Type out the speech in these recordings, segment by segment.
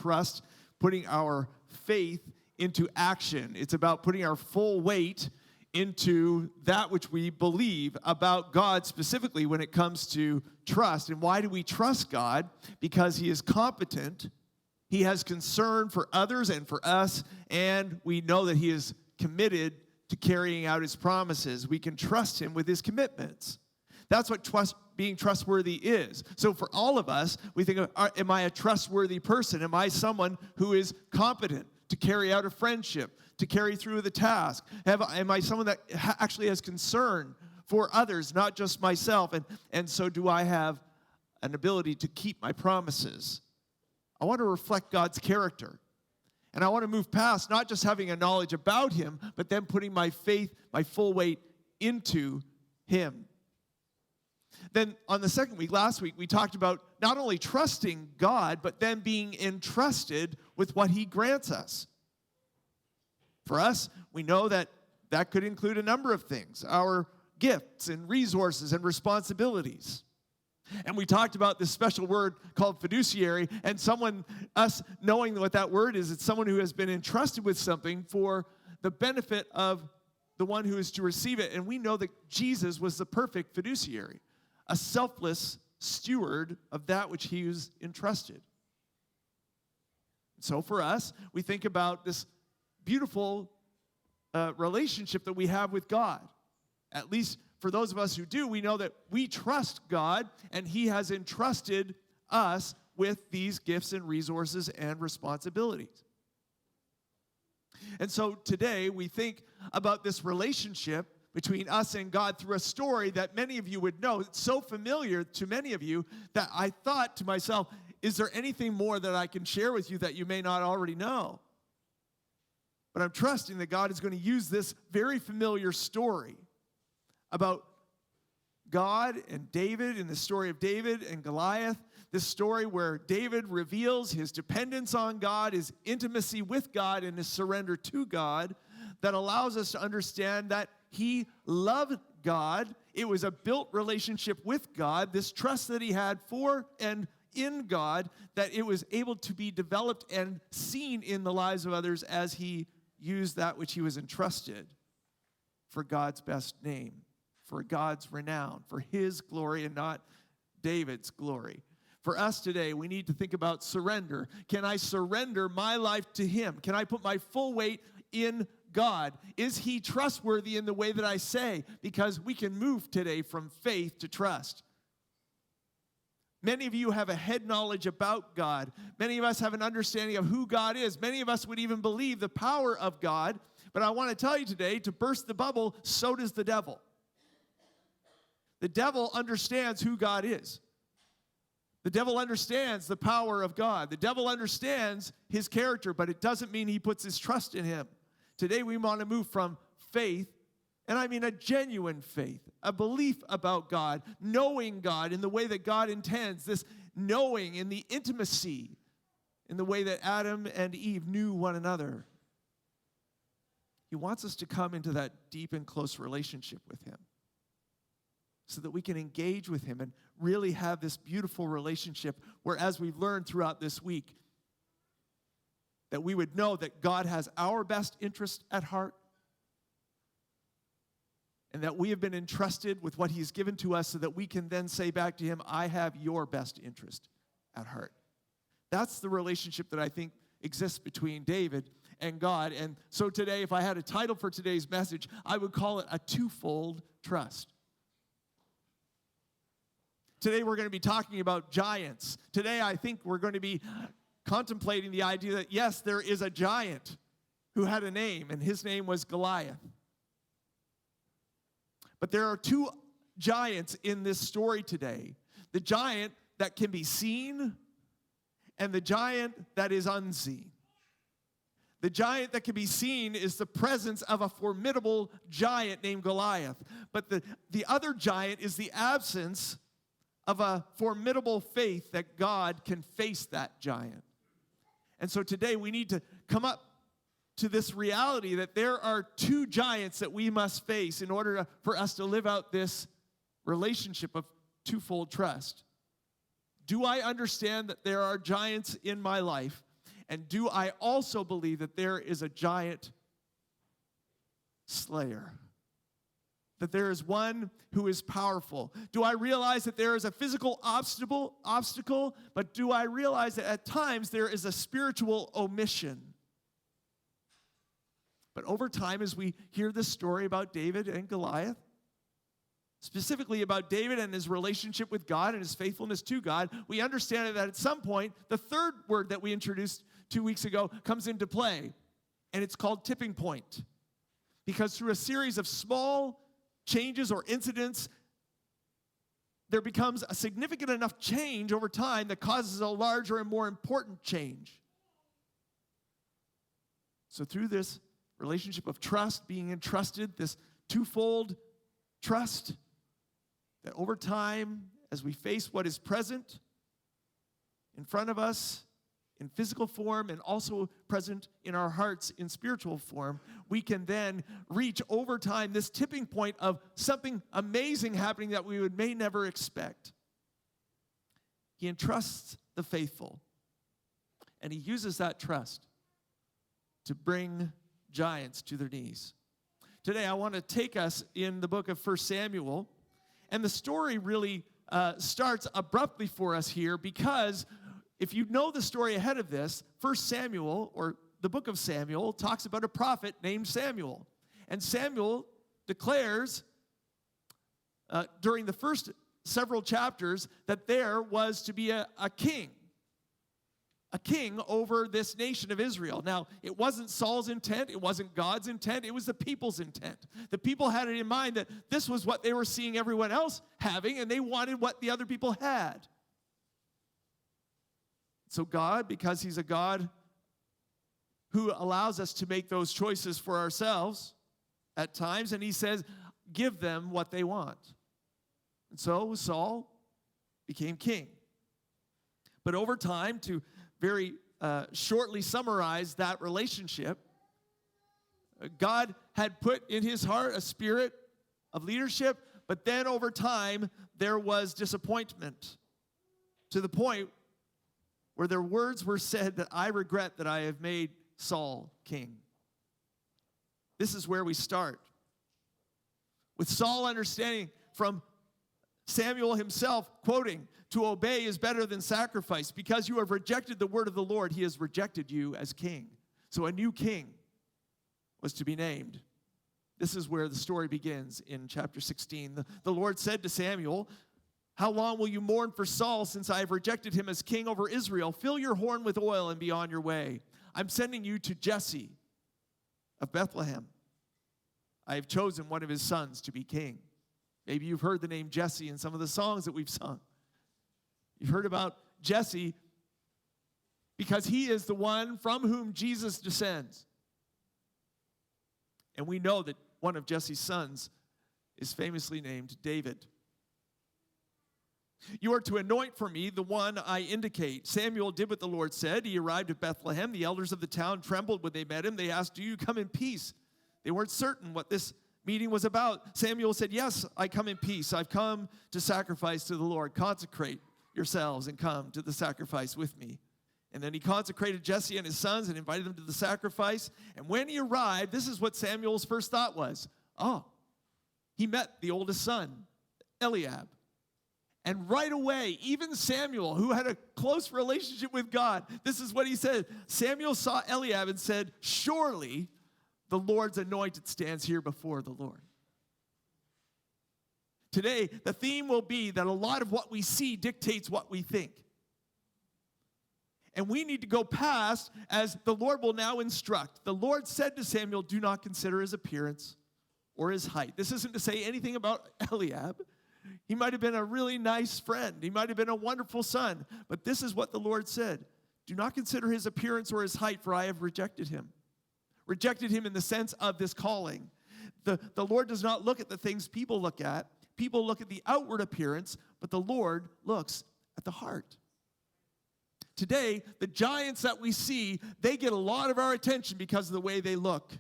trust, putting our faith into action. It's about putting our full weight into that which we believe about God, specifically when it comes to trust. And why do we trust God? Because He is competent, He has concern for others and for us, and we know that He is committed to carrying out His promises. We can trust Him with His commitments. That's what being trustworthy is. So for all of us, we think of, am I a trustworthy person? Am I someone who is competent to carry out a friendship, to carry through the task? Am I someone that actually has concern for others, not just myself? And so do I have an ability to keep my promises? I want to reflect God's character. And I want to move past not just having a knowledge about Him, but then putting my faith, my full weight into Him. Then on the second week, last week, we talked about not only trusting God, but then being entrusted with what He grants us. For us, we know that that could include a number of things, our gifts and resources and responsibilities. And we talked about this special word called fiduciary, and us knowing what that word is, it's someone who has been entrusted with something for the benefit of the one who is to receive it. And we know that Jesus was the perfect fiduciary, a selfless steward of that which He was entrusted. So for us, we think about this beautiful relationship that we have with God. At least for those of us who do, we know that we trust God, and He has entrusted us with these gifts and resources and responsibilities. And so today we think about this relationship between us and God through a story that many of you would know. It's so familiar to many of you that I thought to myself, is there anything more that I can share with you that you may not already know? But I'm trusting that God is going to use this very familiar story about God and David, in the story of David and Goliath, this story where David reveals his dependence on God, his intimacy with God, and his surrender to God, that allows us to understand that he loved God. It was a built relationship with God, this trust that he had for and in God, that it was able to be developed and seen in the lives of others as he used that which he was entrusted for God's best name, for God's renown, for his glory and not David's glory. For us today, we need to think about surrender. Can I surrender my life to him? Can I put my full weight in God? Is he trustworthy in the way that I say? Because we can move today from faith to trust. Many of you have a head knowledge about God. Many of us have an understanding of who God is. Many of us would even believe the power of God. But I want to tell you today, to burst the bubble, so does the devil. The devil understands who God is. The devil understands the power of God. The devil understands his character, but it doesn't mean he puts his trust in him. Today we want to move from faith, and I mean a genuine faith, a belief about God, knowing God in the way that God intends, this knowing in the intimacy, in the way that Adam and Eve knew one another. He wants us to come into that deep and close relationship with him so that we can engage with him and really have this beautiful relationship where, as we've learned throughout this week, that we would know that God has our best interest at heart and that we have been entrusted with what he's given to us so that we can then say back to him, I have your best interest at heart. That's the relationship that I think exists between David and God. And so today, if I had a title for today's message, I would call it a twofold trust. Today we're going to be talking about giants. Today I think we're going to be contemplating the idea that yes, there is a giant who had a name, and his name was Goliath. But there are two giants in this story today. The giant that can be seen and the giant that is unseen. The giant that can be seen is the presence of a formidable giant named Goliath. But the other giant is the absence of a formidable faith that God can face that giant. And so today we need to come up to this reality that there are two giants that we must face in order for us to live out this relationship of twofold trust. Do I understand that there are giants in my life? And do I also believe that there is a giant slayer? That there is one who is powerful? Do I realize that there is a physical obstacle, but do I realize that at times there is a spiritual omission? But over time, as we hear this story about David and Goliath, specifically about David and his relationship with God and his faithfulness to God, we understand that at some point, the third word that we introduced 2 weeks ago comes into play, and it's called tipping point. Because through a series of small changes or incidents, there becomes a significant enough change over time that causes a larger and more important change. So through this relationship of trust, being entrusted, this twofold trust, that over time, as we face what is present in front of us in physical form and also present in our hearts in spiritual form, we can then reach over time this tipping point of something amazing happening that we may never expect. He entrusts the faithful, and he uses that trust to bring giants to their knees. Today, I want to take us in the book of 1 Samuel, and the story really starts abruptly for us here because if you know the story ahead of this, 1 Samuel, or the book of Samuel, talks about a prophet named Samuel. And Samuel declares during the first several chapters that there was to be a king over this nation of Israel. Now, it wasn't Saul's intent, it wasn't God's intent, it was the people's intent. The people had it in mind that this was what they were seeing everyone else having, and they wanted what the other people had. So God, because he's a God who allows us to make those choices for ourselves at times, and he says, give them what they want. And so Saul became king. But over time, to very shortly summarize that relationship, God had put in his heart a spirit of leadership, but then over time, there was disappointment to the point where their words were said that I regret that I have made Saul king. This is where we start. With Saul understanding from Samuel himself, quoting, to obey is better than sacrifice. Because you have rejected the word of the Lord, he has rejected you as king. So a new king was to be named. This is where the story begins in chapter 16. The Lord said to Samuel, how long will you mourn for Saul since I have rejected him as king over Israel? Fill your horn with oil and be on your way. I'm sending you to Jesse of Bethlehem. I have chosen one of his sons to be king. Maybe you've heard the name Jesse in some of the songs that we've sung. You've heard about Jesse because he is the one from whom Jesus descends. And we know that one of Jesse's sons is famously named David. You are to anoint for me the one I indicate. Samuel did what the Lord said. He arrived at Bethlehem. The elders of the town trembled when they met him. They asked, do you come in peace? They weren't certain what this meeting was about. Samuel said, yes, I come in peace. I've come to sacrifice to the Lord. Consecrate yourselves and come to the sacrifice with me. And then he consecrated Jesse and his sons and invited them to the sacrifice. And when he arrived, this is what Samuel's first thought was. Oh, he met the oldest son, Eliab. And right away, even Samuel, who had a close relationship with God, this is what he said. Samuel saw Eliab and said, surely the Lord's anointed stands here before the Lord. Today, the theme will be that a lot of what we see dictates what we think. And we need to go past, as the Lord will now instruct. The Lord said to Samuel, do not consider his appearance or his height. This isn't to say anything about Eliab. He might have been a really nice friend. He might have been a wonderful son. But this is what the Lord said. Do not consider his appearance or his height, for I have rejected him. Rejected him in the sense of this calling. The Lord does not look at the things people look at. People look at the outward appearance, but the Lord looks at the heart. Today, the giants that we see, they get a lot of our attention because of the way they look.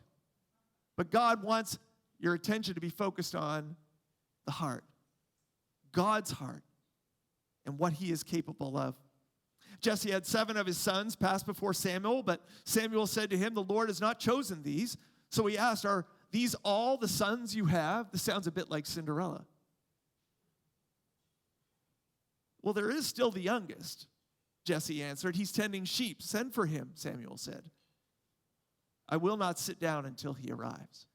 But God wants your attention to be focused on the heart. God's heart and what he is capable of. Jesse had 7 of his sons pass before Samuel, but Samuel said to him, "The Lord has not chosen these." So he asked, "Are these all the sons you have?" This sounds a bit like Cinderella. "Well, there is still the youngest," Jesse answered. "He's tending sheep. Send for him," Samuel said. "I will not sit down until he arrives."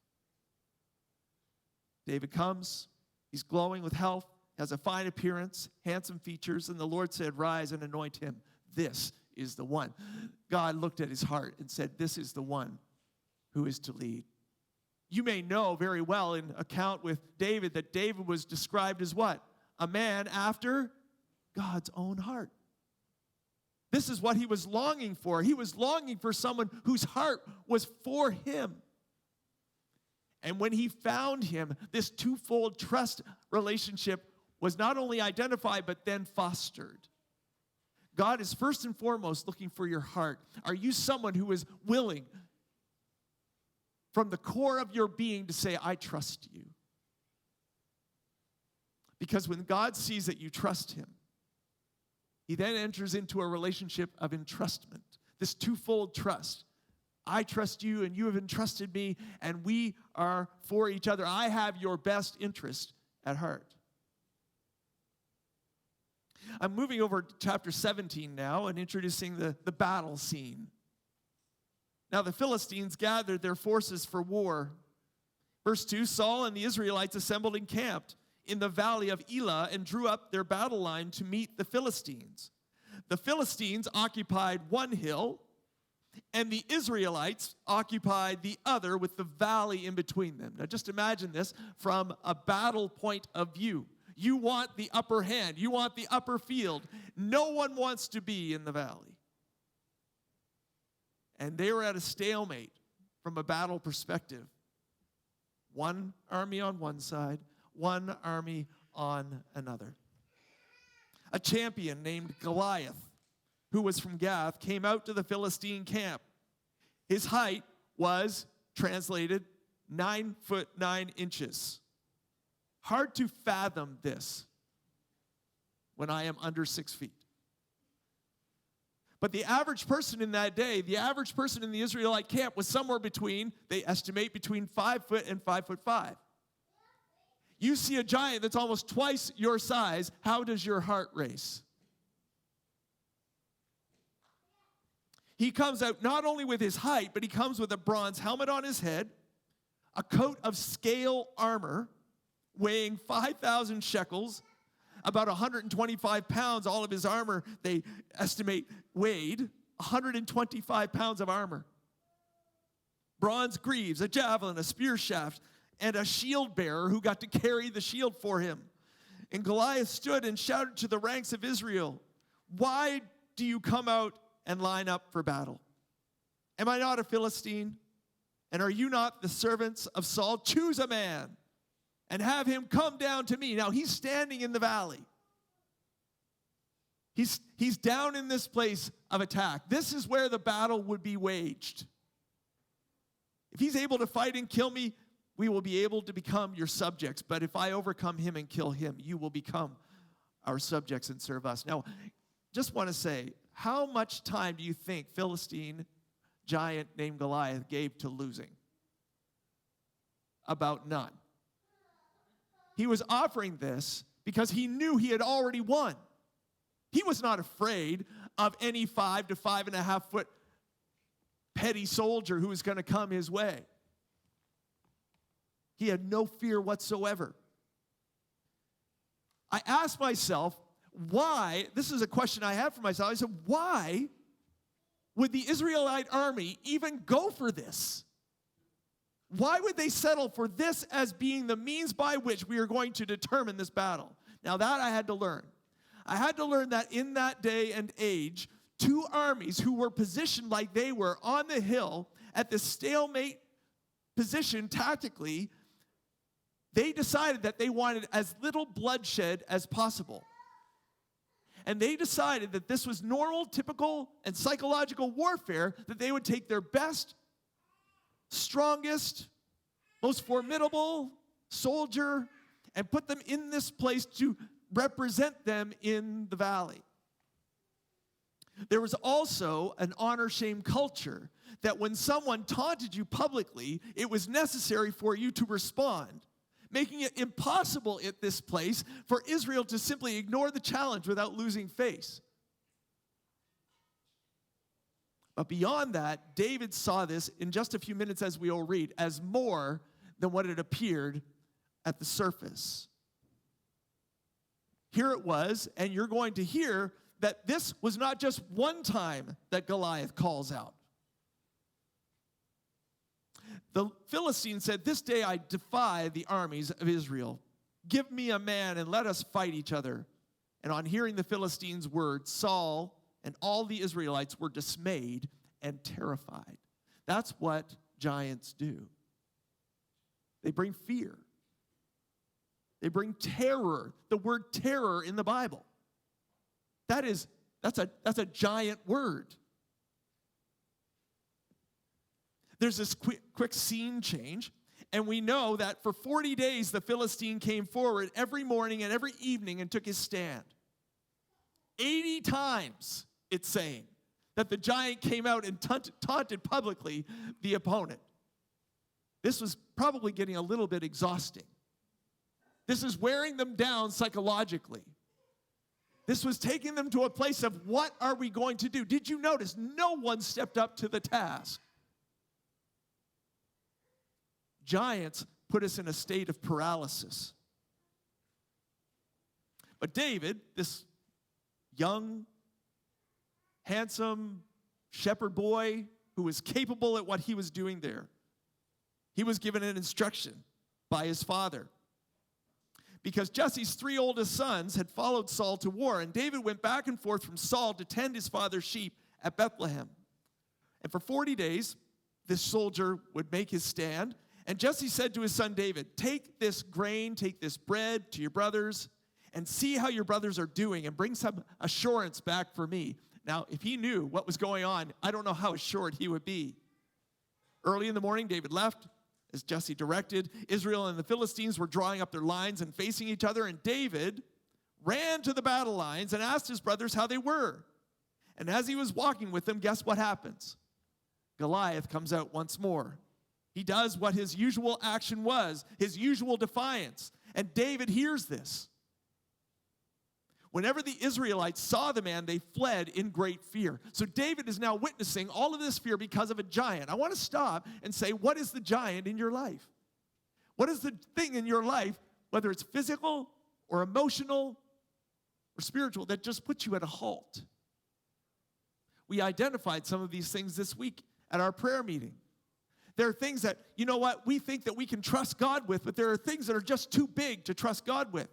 David comes. He's glowing with health, has a fine appearance, handsome features, and the Lord said, "Rise and anoint him. This is the one." God looked at his heart and said, "This is the one who is to lead." You may know very well in account with David that David was described as what? A man after God's own heart. This is what he was longing for. He was longing for someone whose heart was for him. And when he found him, this twofold trust relationship was not only identified, but then fostered. God is first and foremost looking for your heart. Are you someone who is willing from the core of your being to say, "I trust you"? Because when God sees that you trust him, he then enters into a relationship of entrustment, this twofold trust. I trust you, and you have entrusted me, and we are for each other. I have your best interest at heart. I'm moving over to chapter 17 now and introducing the battle scene. Now the Philistines gathered their forces for war. Verse 2, Saul and the Israelites assembled and camped in the valley of Elah and drew up their battle line to meet the Philistines. The Philistines occupied one hill, and the Israelites occupied the other with the valley in between them. Now just imagine this from a battle point of view. You want the upper hand. You want the upper field. No one wants to be in the valley. And they were at a stalemate from a battle perspective. One army on one side, one army on another. A champion named Goliath, who was from Gath, came out to the Philistine camp. His height was, translated, 9 foot 9 inches. Hard to fathom this when I am under 6 feet. But the average person in that day, the average person in the Israelite camp was somewhere between, they estimate, between 5 foot and 5 foot 5. You see a giant that's almost twice your size, how does your heart race? He comes out not only with his height, but he comes with a bronze helmet on his head, a coat of scale armor weighing 5,000 shekels, about 125 pounds. All of his armor, they estimate, weighed 125 pounds of armor. Bronze greaves, a javelin, a spear shaft, and a shield bearer who got to carry the shield for him. And Goliath stood and shouted to the ranks of Israel, "Why do you come out and line up for battle? Am I not a Philistine? And are you not the servants of Saul? Choose a man and have him come down to me." Now he's standing in the valley. He's down in this place of attack. This is where the battle would be waged. If he's able to fight and kill me, we will be able to become your subjects. But if I overcome him and kill him, you will become our subjects and serve us. Now, just want to say, how much time do you think Philistine giant named Goliath gave to losing? About none. He was offering this because he knew he had already won. He was not afraid of any 5 to 5.5 foot petty soldier who was going to come his way. He had no fear whatsoever. I asked myself, why, this is a question I have for myself, I said, why would the Israelite army even go for this? Why would they settle for this as being the means by which we are going to determine this battle? Now that I had to learn. I had to learn that in that day and age, two armies who were positioned like they were on the hill at the stalemate position tactically, they decided that they wanted as little bloodshed as possible. And they decided that this was normal, typical, and psychological warfare, that they would take their best, strongest, most formidable soldier and put them in this place to represent them in the valley. There was also an honor-shame culture that when someone taunted you publicly, it was necessary for you to respond, making it impossible at this place for Israel to simply ignore the challenge without losing face. But beyond that, David saw this in just a few minutes, as we will read, as more than what it appeared at the surface. Here it was, and you're going to hear that this was not just one time that Goliath calls out. The Philistine said, "This day I defy the armies of Israel. Give me a man and let us fight each other." And on hearing the Philistines' words, Saul and all the Israelites were dismayed and terrified. That's what giants do. They bring fear. They bring terror. The word terror in the Bible. That's a giant word. There's this quick scene change, and we know that for 40 days the Philistine came forward every morning and every evening and took his stand. 80 times, it's saying, that the giant came out and taunted publicly the opponent. This was probably getting a little bit exhausting. This is wearing them down psychologically. This was taking them to a place of, what are we going to do? Did you notice no one stepped up to the task? Giants put us in a state of paralysis. But David, this young, handsome shepherd boy who was capable at what he was doing there, he was given an instruction by his father. Because Jesse's 3 oldest sons had followed Saul to war, and David went back and forth from Saul to tend his father's sheep at Bethlehem. And for 40 days, this soldier would make his stand, and Jesse said to his son David, "Take this grain, take this bread to your brothers, and see how your brothers are doing, and bring some assurance back for me." Now, if he knew what was going on, I don't know how assured he would be. Early in the morning, David left, as Jesse directed. Israel and the Philistines were drawing up their lines and facing each other, and David ran to the battle lines and asked his brothers how they were. And as he was walking with them, guess what happens? Goliath comes out once more. He does what his usual action was, his usual defiance. And David hears this. Whenever the Israelites saw the man, they fled in great fear. So David is now witnessing all of this fear because of a giant. I want to stop and say, what is the giant in your life? What is the thing in your life, whether it's physical or emotional or spiritual, that just puts you at a halt? We identified some of these things this week at our prayer meeting. There are things that, you know what, we think that we can trust God with, but there are things that are just too big to trust God with.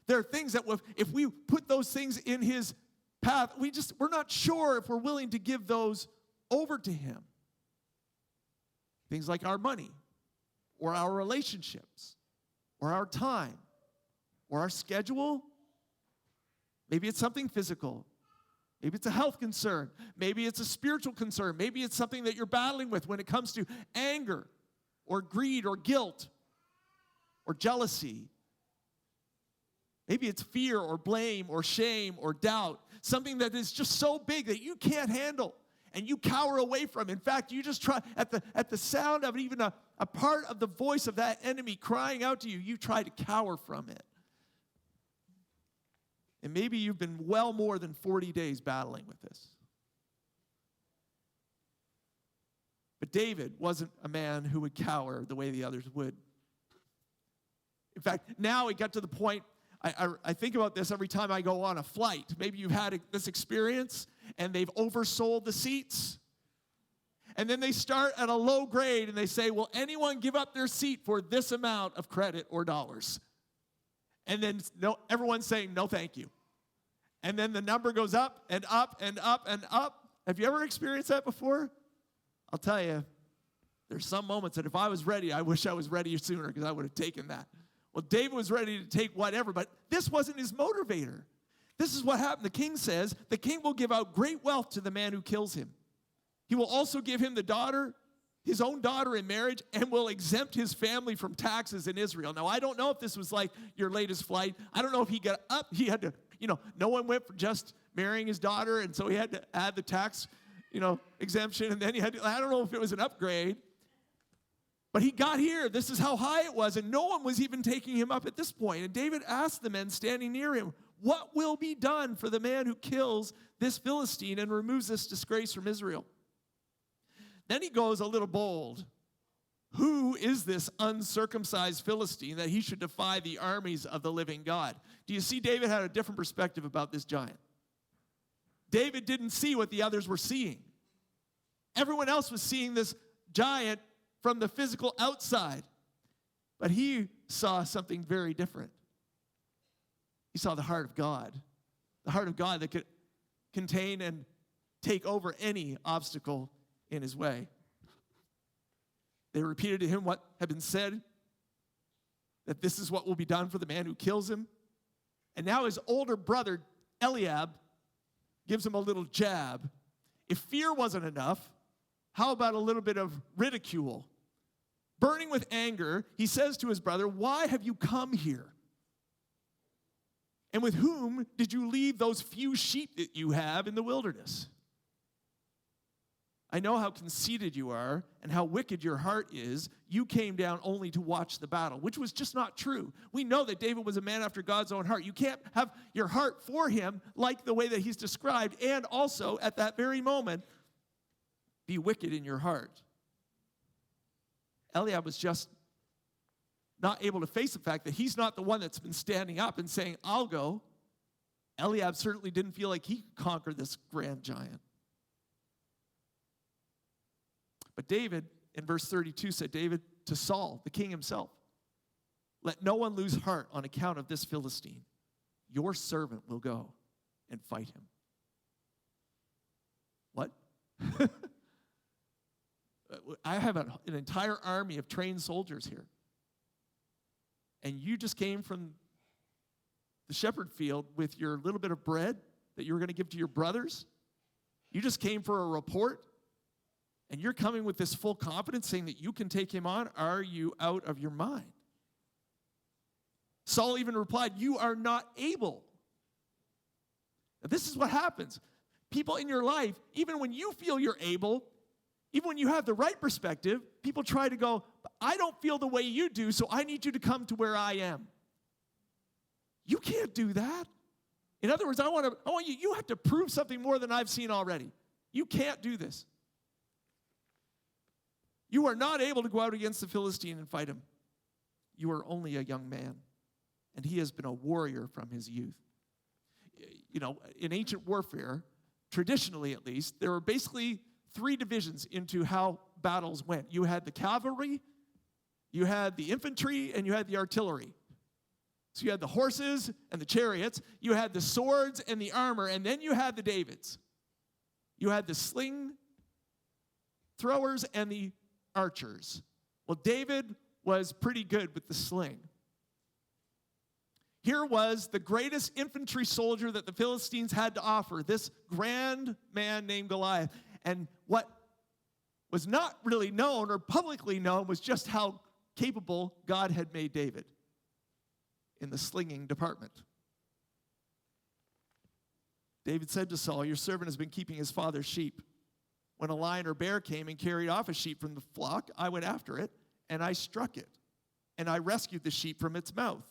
There are things that if we put those things in his path, we're not sure if we're willing to give those over to him. Things like our money, or our relationships, or our time, or our schedule. Maybe it's something physical. Maybe it's a health concern. Maybe it's a spiritual concern. Maybe it's something that you're battling with when it comes to anger, or greed, or guilt, or jealousy. Maybe it's fear or blame or shame or doubt, something that is just so big that you can't handle and you cower away from. In fact, you just try, at the sound of even a part of the voice of that enemy crying out to you, you try to cower from it. And maybe you've been well more than 40 days battling with this. But David wasn't a man who would cower the way the others would. In fact, now it got to the point, I think about this every time I go on a flight. Maybe you've had this experience, and they've oversold the seats. And then they start at a low grade, and they say, will anyone give up their seat for this amount of credit or dollars? And then everyone's saying, no, thank you. And then the number goes up and up and up and up. Have you ever experienced that before? I'll tell you, there's some moments that if I was ready, I wish I was ready sooner because I would have taken that. Well, David was ready to take whatever, but this wasn't his motivator. This is what happened. The king says, the king will give out great wealth to the man who kills him. He will also give him his own daughter in marriage, and will exempt his family from taxes in Israel. Now, I don't know if this was like your latest flight. I don't know if he got up. He had to no one went for just marrying his daughter, and so he had to add the tax, exemption, and then he had to, I don't know if it was an upgrade. But he got here. This is how high it was, and no one was even taking him up at this point. And David asked the men standing near him, what will be done for the man who kills this Philistine and removes this disgrace from Israel? Then he goes a little bold. Who is this uncircumcised Philistine that he should defy the armies of the living God? Do you see David had a different perspective about this giant? David didn't see what the others were seeing. Everyone else was seeing this giant from the physical outside, but he saw something very different. He saw the heart of God that could contain and take over any obstacle in his way. They repeated to him what had been said, that this is what will be done for the man who kills him. And now his older brother, Eliab, gives him a little jab. If fear wasn't enough, how about a little bit of ridicule? Burning with anger, he says to his brother, why have you come here? And with whom did you leave those few sheep that you have in the wilderness? I know how conceited you are and how wicked your heart is. You came down only to watch the battle, which was just not true. We know that David was a man after God's own heart. You can't have your heart for him like the way that he's described, and also at that very moment, be wicked in your heart. Eliab was just not able to face the fact that he's not the one that's been standing up and saying, I'll go. Eliab certainly didn't feel like he could conquer this grand giant. But David, in verse 32, said, David to Saul, the king himself, let no one lose heart on account of this Philistine. Your servant will go and fight him. What? I have an entire army of trained soldiers here. And you just came from the shepherd field with your little bit of bread that you were going to give to your brothers. You just came for a report. And you're coming with this full confidence saying that you can take him on. Are you out of your mind? Saul even replied, you are not able. Now, this is what happens. People in your life, even when you feel you're able, even when you have the right perspective, people try to go, I don't feel the way you do, so I need you to come to where I am. You can't do that. In other words, I want you have to prove something more than I've seen already. You can't do this. You are not able to go out against the Philistine and fight him. You are only a young man, and he has been a warrior from his youth. In ancient warfare, traditionally at least, there were basically 3 divisions into how battles went. You had the cavalry, you had the infantry, and you had the artillery. So you had the horses and the chariots, you had the swords and the armor, and then you had the Davids. You had the sling throwers and the archers. Well, David was pretty good with the sling. Here was the greatest infantry soldier that the Philistines had to offer, this grand man named Goliath. And what was not really known or publicly known was just how capable God had made David in the slinging department. David said to Saul, your servant has been keeping his father's sheep. When a lion or bear came and carried off a sheep from the flock, I went after it, and I struck it, and I rescued the sheep from its mouth.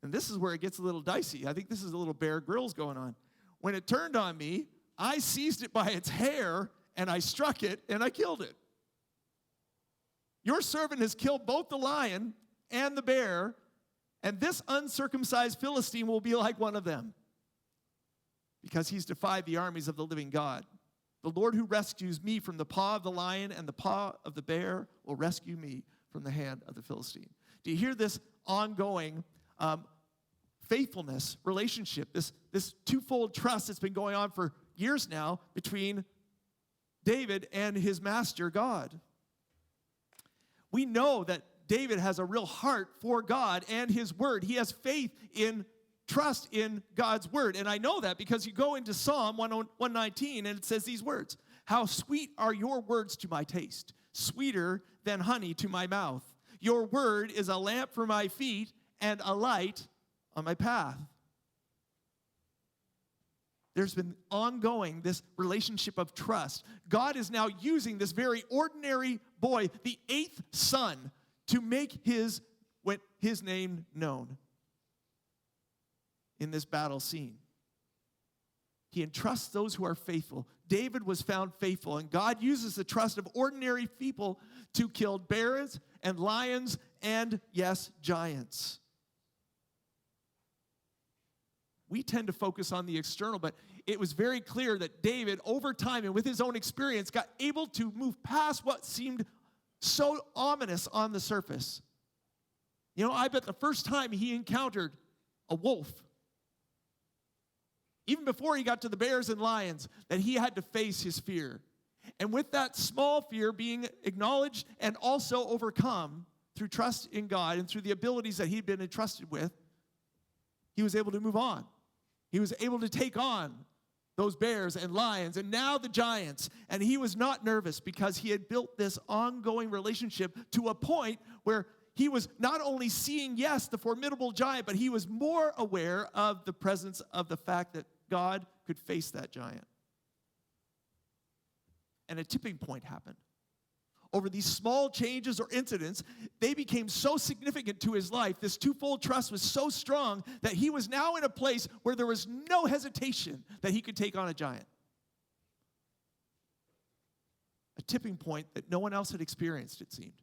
And this is where it gets a little dicey. I think this is a little Bear Grylls going on. When it turned on me, I seized it by its hair, and I struck it, and I killed it. Your servant has killed both the lion and the bear, and this uncircumcised Philistine will be like one of them, because he's defied the armies of the living God. The Lord who rescues me from the paw of the lion and the paw of the bear will rescue me from the hand of the Philistine. Do you hear this ongoing faithfulness relationship, this twofold trust that's been going on for years now between David and his master, God? We know that David has a real heart for God and his word. He has faith in trust in God's word. And I know that because you go into Psalm 119 and it says these words, how sweet are your words to my taste, sweeter than honey to my mouth. Your word is a lamp for my feet and a light on my path. there's been ongoing this relationship of trust. God is now using this very ordinary boy, the 8th son, to make his name known in this battle scene. He entrusts those who are faithful. David was found faithful, and God uses the trust of ordinary people to kill bears and lions and, yes, giants. We tend to focus on the external, but it was very clear that David, over time and with his own experience, got able to move past what seemed so ominous on the surface. You know, I bet the first time he encountered a wolf, even before he got to the bears and lions, that he had to face his fear. And with that small fear being acknowledged and also overcome through trust in God and through the abilities that he'd been entrusted with, he was able to move on. He was able to take on those bears and lions and now the giants. And he was not nervous because he had built this ongoing relationship to a point where he was not only seeing, yes, the formidable giant, but he was more aware of the presence of the fact that God could face that giant. And a tipping point happened. Over these small changes or incidents, they became so significant to his life. This twofold trust was so strong that he was now in a place where there was no hesitation that he could take on a giant. A tipping point that no one else had experienced, it seemed.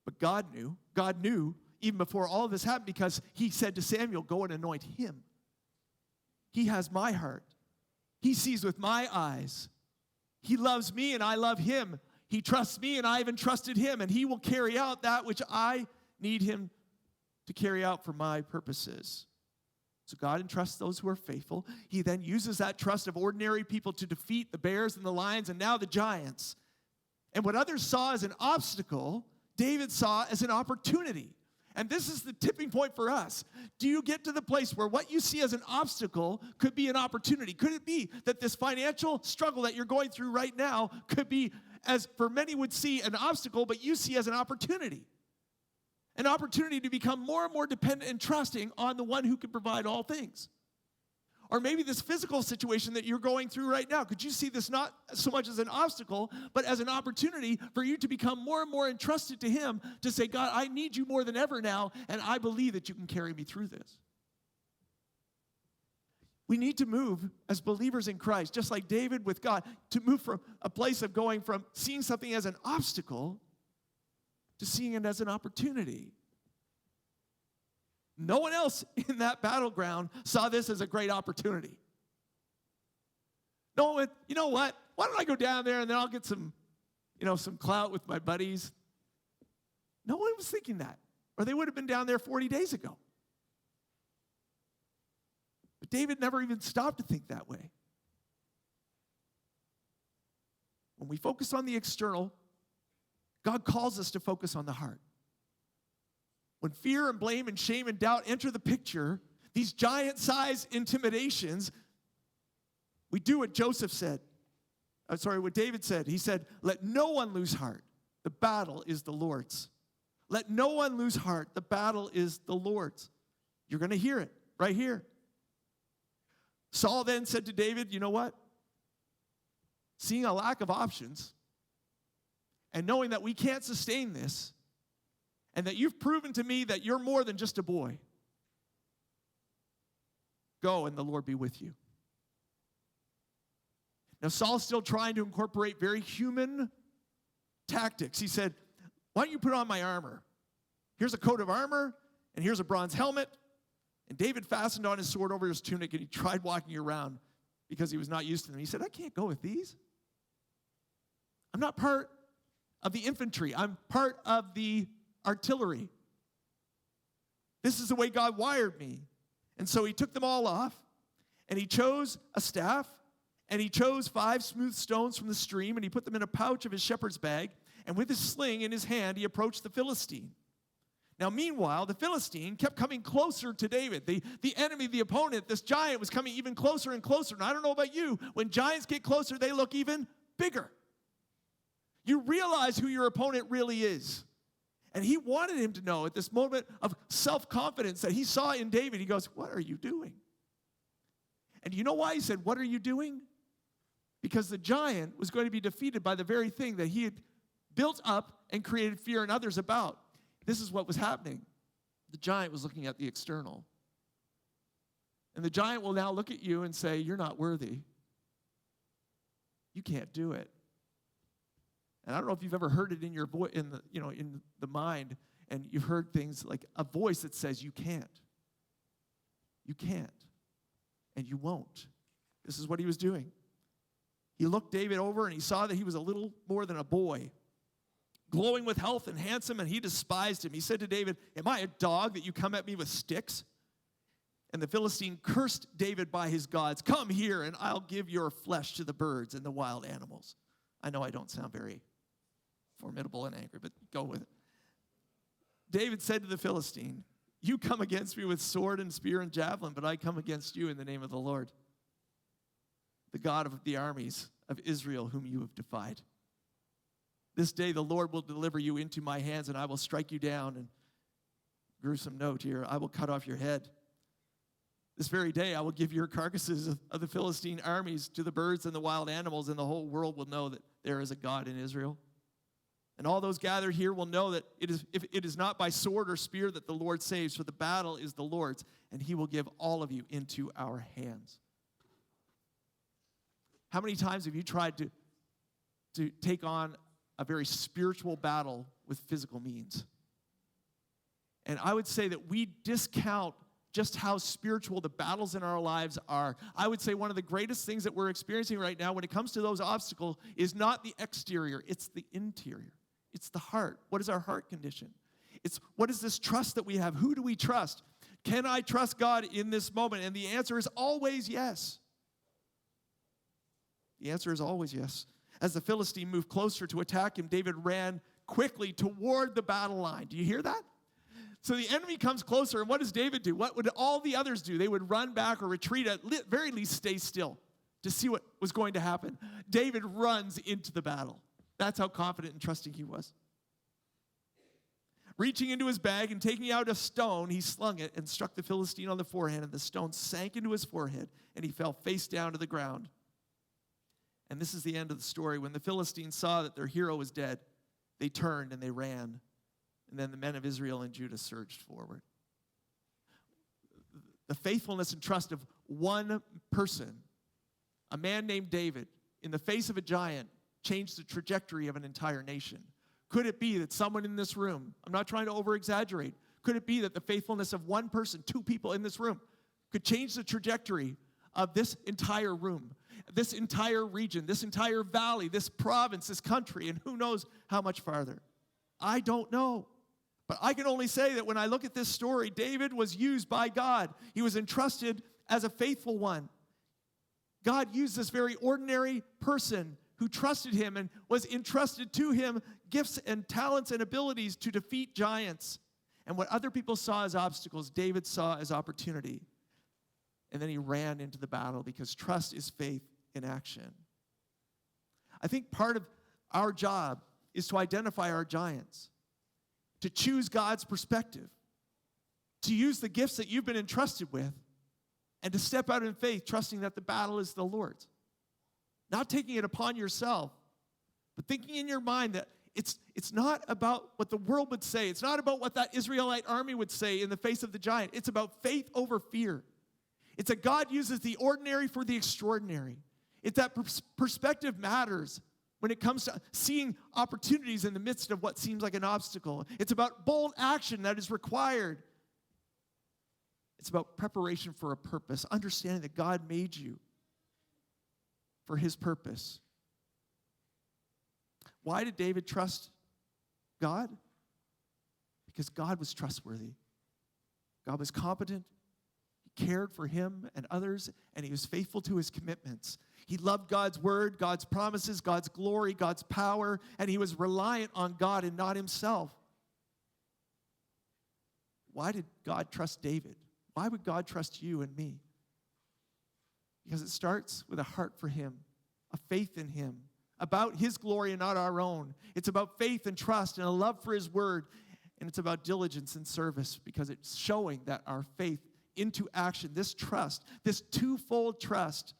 But God knew even before all of this happened, because he said to Samuel, go and anoint him. He has my heart. He sees with my eyes. He loves me and I love him. He trusts me and I have entrusted him, and he will carry out that which I need him to carry out for my purposes. So God entrusts those who are faithful. He then uses that trust of ordinary people to defeat the bears and the lions and now the giants. And what others saw as an obstacle, David saw as an opportunity. And this is the tipping point for us. Do you get to the place where what you see as an obstacle could be an opportunity? Could it be that this financial struggle that you're going through right now could be, as for many would see, an obstacle, but you see as an opportunity? An opportunity to become more and more dependent and trusting on the one who can provide all things. Or maybe this physical situation that you're going through right now, could you see this not so much as an obstacle, but as an opportunity for you to become more and more entrusted to him, to say, God, I need you more than ever now, and I believe that you can carry me through this. We need to move as believers in Christ, just like David with God, to move from a place of going from seeing something as an obstacle to seeing it as an opportunity. No one else in that battleground saw this as a great opportunity. No one went, you know what? Why don't I go down there and then I'll get some clout with my buddies? No one was thinking that. Or they would have been down there 40 days ago. But David never even stopped to think that way. When we focus on the external, God calls us to focus on the heart. When fear and blame and shame and doubt enter the picture, these giant-sized intimidations, we do what what David said. He said, let no one lose heart. The battle is the Lord's. Let no one lose heart. The battle is the Lord's. You're going to hear it right here. Saul then said to David, you know what? Seeing a lack of options and knowing that we can't sustain this, and that you've proven to me that you're more than just a boy, go and the Lord be with you. Now Saul's still trying to incorporate very human tactics. He said, why don't you put on my armor? Here's a coat of armor, and here's a bronze helmet. And David fastened on his sword over his tunic, and he tried walking around because he was not used to them. He said, I can't go with these. I'm not part of the infantry. I'm part of the artillery. This is the way God wired me. And so he took them all off, and he chose a staff, and he chose 5 smooth stones from the stream, and he put them in a pouch of his shepherd's bag, and with his sling in his hand, he approached the Philistine. Now, meanwhile, the Philistine kept coming closer to David. The enemy, the opponent, this giant was coming even closer and closer. And I don't know about you, when giants get closer, they look even bigger. You realize who your opponent really is. And he wanted him to know at this moment of self-confidence that he saw in David. He goes, what are you doing? And you know why? He said, what are you doing? Because the giant was going to be defeated by the very thing that he had built up and created fear in others about. This is what was happening. The giant was looking at the external. And the giant will now look at you and say, you're not worthy. You can't do it. And I don't know if you've ever heard it in your in the mind, and you've heard things like a voice that says you can't. You can't. And you won't. This is what he was doing. He looked David over and he saw that he was a little more than a boy, glowing with health and handsome, and he despised him. He said to David, am I a dog that you come at me with sticks? And the Philistine cursed David by his gods. Come here, and I'll give your flesh to the birds and the wild animals. I know I don't sound very formidable and angry, but go with it. David said to the Philistine, you come against me with sword and spear and javelin, but I come against you in the name of the Lord, the God of the armies of Israel, whom you have defied. This day the Lord will deliver you into my hands, and I will strike you down. And gruesome note here, I will cut off your head. This very day I will give your carcasses of the Philistine armies to the birds and the wild animals, and the whole world will know that there is a God in Israel. And all those gathered here will know that it is not by sword or spear that the Lord saves, for the battle is the Lord's, and he will give all of you into our hands. How many times have you tried to take on a very spiritual battle with physical means? And I would say that we discount just how spiritual the battles in our lives are. I would say one of the greatest things that we're experiencing right now when it comes to those obstacles is not the exterior, it's the interior. It's the heart. What is our heart condition? It's what is this trust that we have? Who do we trust? Can I trust God in this moment? And the answer is always yes. The answer is always yes. As the Philistine moved closer to attack him, David ran quickly toward the battle line. Do you hear that? So the enemy comes closer, and what does David do? What would all the others do? They would run back or retreat, at very least stay still to see what was going to happen. David runs into the battle. That's how confident and trusting he was. Reaching into his bag and taking out a stone, he slung it and struck the Philistine on the forehead, and the stone sank into his forehead, and he fell face down to the ground. And this is the end of the story. When the Philistines saw that their hero was dead, they turned and they ran. And then the men of Israel and Judah surged forward. The faithfulness and trust of one person, a man named David, in the face of a giant, changed the trajectory of an entire nation. Could it be that someone in this room, I'm not trying to over-exaggerate, could it be that the faithfulness of one person, two people in this room, could change the trajectory of this entire room, this entire region, this entire valley, this province, this country, and who knows how much farther? I don't know. But I can only say that when I look at this story, David was used by God. He was entrusted as a faithful one. God used this very ordinary person who trusted him and was entrusted to him gifts and talents and abilities to defeat giants. And what other people saw as obstacles, David saw as opportunity. And then he ran into the battle because trust is faith in action. I think part of our job is to identify our giants, to choose God's perspective, to use the gifts that you've been entrusted with, and to step out in faith, trusting that the battle is the Lord's. Not taking it upon yourself, but thinking in your mind that it's not about what the world would say. It's not about what that Israelite army would say in the face of the giant. It's about faith over fear. It's that God uses the ordinary for the extraordinary. It's that perspective matters when it comes to seeing opportunities in the midst of what seems like an obstacle. It's about bold action that is required. It's about preparation for a purpose, understanding that God made you for his purpose. Why did David trust God? Because God was trustworthy. God was competent. He cared for him and others, and he was faithful to his commitments. He loved God's word, God's promises, God's glory, God's power, and he was reliant on God and not himself. Why did God trust David? Why would God trust you and me? Because it starts with a heart for him, a faith in him, about his glory and not our own. It's about faith and trust and a love for his word, and it's about diligence and service because it's showing that our faith into action, this trust, this twofold trust,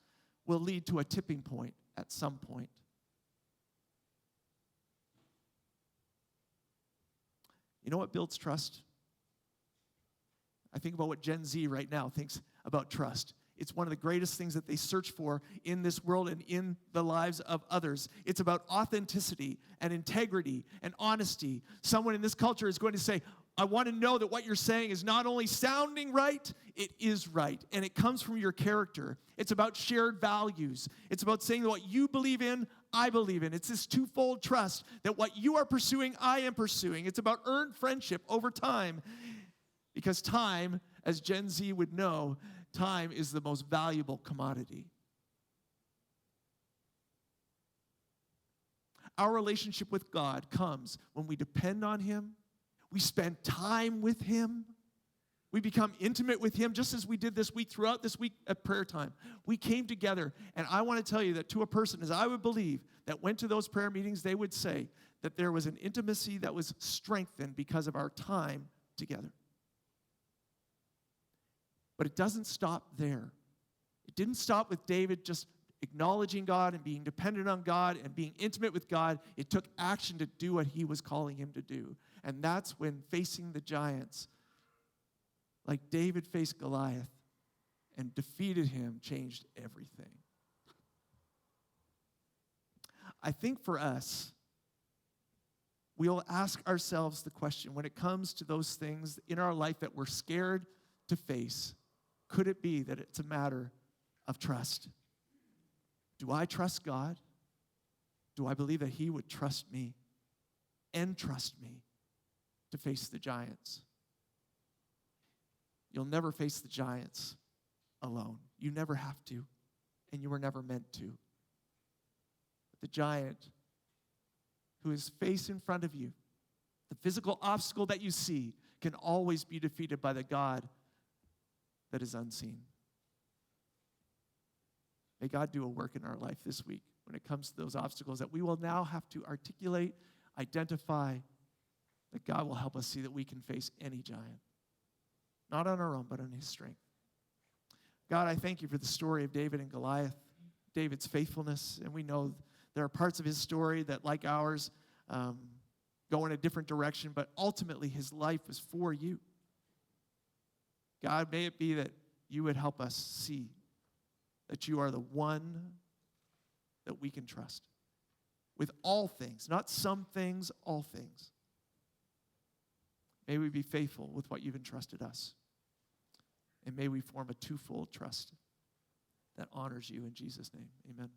will lead to a tipping point at some point. You know what builds trust? I think about what Gen Z right now thinks about trust. It's one of the greatest things that they search for in this world and in the lives of others. It's about authenticity and integrity and honesty. Someone in this culture is going to say, I want to know that what you're saying is not only sounding right, it is right. And it comes from your character. It's about shared values. It's about saying that what you believe in, I believe in. It's this twofold trust that what you are pursuing, I am pursuing. It's about earned friendship over time. Because time, as Gen Z would know, time is the most valuable commodity. Our relationship with God comes when we depend on Him, we spend time with Him, we become intimate with Him, just as we did this week, throughout this week at prayer time. We came together, and I want to tell you that to a person, as I would believe, that went to those prayer meetings, they would say that there was an intimacy that was strengthened because of our time together. But it doesn't stop there. It didn't stop with David just acknowledging God and being dependent on God and being intimate with God. It took action to do what He was calling him to do. And that's when facing the giants, like David faced Goliath and defeated him, changed everything. I think for us, we'll ask ourselves the question, when it comes to those things in our life that we're scared to face, could it be that it's a matter of trust? Do I trust God? Do I believe that He would trust me and trust me to face the giants? You'll never face the giants alone. You never have to, and you were never meant to. But the giant who is faced in front of you, the physical obstacle that you see, can always be defeated by the God that is unseen. May God do a work in our life this week when it comes to those obstacles that we will now have to articulate, identify, that God will help us see that we can face any giant. Not on our own, but on His strength. God, I thank You for the story of David and Goliath, David's faithfulness, and we know there are parts of his story that, like ours, go in a different direction, but ultimately his life was for You. God, may it be that You would help us see that You are the one that we can trust with all things, not some things, all things. May we be faithful with what You've entrusted us. And may we form a twofold trust that honors You in Jesus' name. Amen.